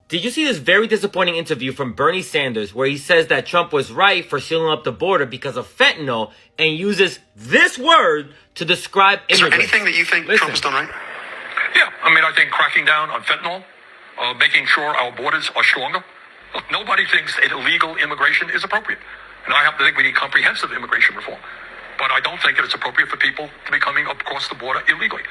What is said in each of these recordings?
Did you see this very disappointing interview from Bernie Sanders where he says that Trump was right for sealing up the border because of fentanyl and uses this word to describe immigrants? Is there anything that you think Trump's done right? Yeah, I think cracking down on fentanyl, making sure our borders are stronger. Look, nobody thinks that illegal immigration is appropriate. And I happen to think we need comprehensive immigration reform. But I don't think that it's appropriate for people to be coming across the border illegally.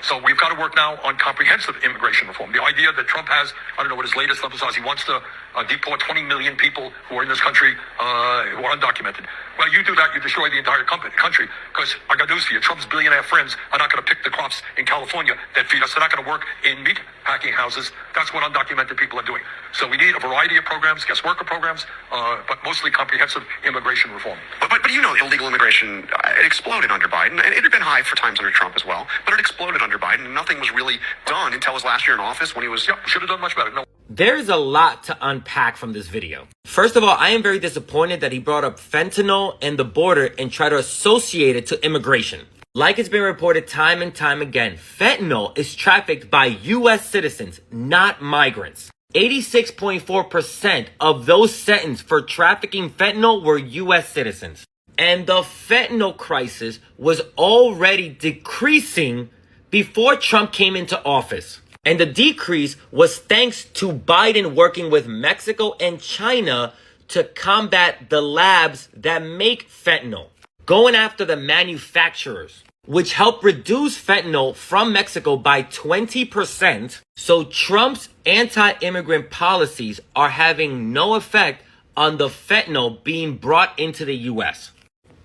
So we've got to work now on comprehensive immigration reform. The idea that Trump has, I don't know what his latest numbers are, he wants to deport 20 million people who are in this country who are undocumented. Well, you do that, you destroy the entire country. Because I got news for you, Trump's billionaire friends are not going to pick the crops in California that feed us. They're not going to work in meat packing houses. That's what undocumented people are doing. So we need a variety of programs, guest worker programs, but mostly comprehensive immigration reform. But you know, illegal immigration, it exploded under Biden, and it had been high for times under Trump as well, but it exploded under Biden, and nothing was really done until his last year in office when he was... Yeah, should have done much better. No. There's a lot to unpack from this video. First of all, I am very disappointed that he brought up fentanyl and the border and tried to associate it to immigration. Like it's been reported time and time again, fentanyl is trafficked by U.S. citizens, not migrants. 86.4% of those sentenced for trafficking fentanyl were U.S. citizens. And the fentanyl crisis was already decreasing before Trump came into office. And the decrease was thanks to Biden working with Mexico and China to combat the labs that make fentanyl, going after the manufacturers, which helped reduce fentanyl from Mexico by 20%. So Trump's anti-immigrant policies are having no effect on the fentanyl being brought into the U.S.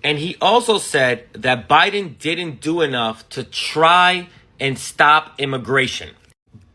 And he also said that Biden didn't do enough to try and stop immigration.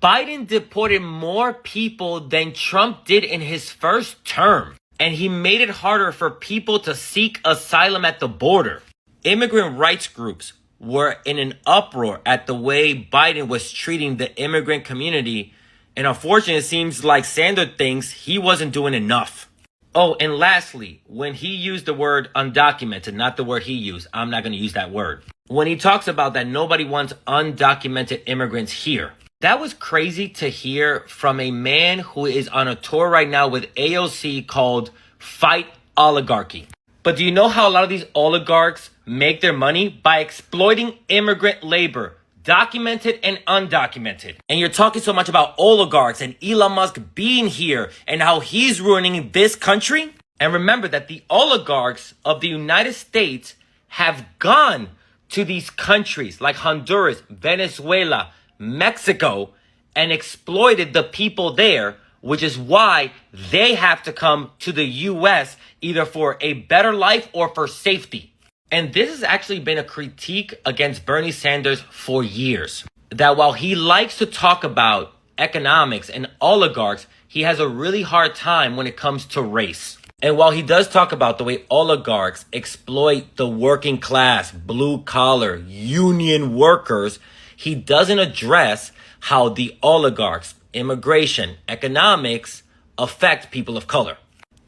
Biden deported more people than Trump did in his first term, and he made it harder for people to seek asylum at the border. Immigrant rights groups were in an uproar at the way Biden was treating the immigrant community, and unfortunately, it seems like Sanders thinks he wasn't doing enough. Oh, and lastly, when he used the word undocumented, not the word he used, I'm not going to use that word. When he talks about that nobody wants undocumented immigrants here, that was crazy to hear from a man who is on a tour right now with AOC called Fight Oligarchy. But do you know how a lot of these oligarchs make their money? By exploiting immigrant labor, documented and undocumented. And you're talking so much about oligarchs and Elon Musk being here and how he's ruining this country. And remember that the oligarchs of the United States have gone to these countries like Honduras, Venezuela, Mexico, and exploited the people there, which is why they have to come to the U.S. either for a better life or for safety. And this has actually been a critique against Bernie Sanders for years. That while he likes to talk about economics and oligarchs, he has a really hard time when it comes to race. And while he does talk about the way oligarchs exploit the working class, blue collar, union workers, he doesn't address how the oligarchs, immigration, economics affect people of color.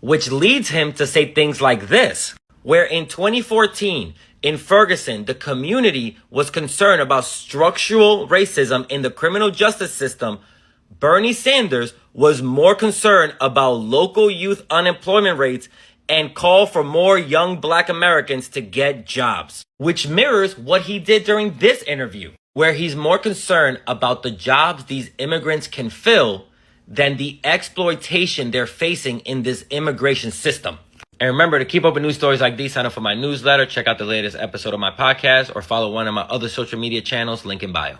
Which leads him to say things like this, where in 2014, in Ferguson, the community was concerned about structural racism in the criminal justice system. Bernie Sanders was more concerned about local youth unemployment rates and called for more young Black Americans to get jobs, which mirrors what he did during this interview, where he's more concerned about the jobs these immigrants can fill than the exploitation they're facing in this immigration system. And remember, to keep up with news stories like these, sign up for my newsletter, check out the latest episode of my podcast, or follow one of my other social media channels, link in bio.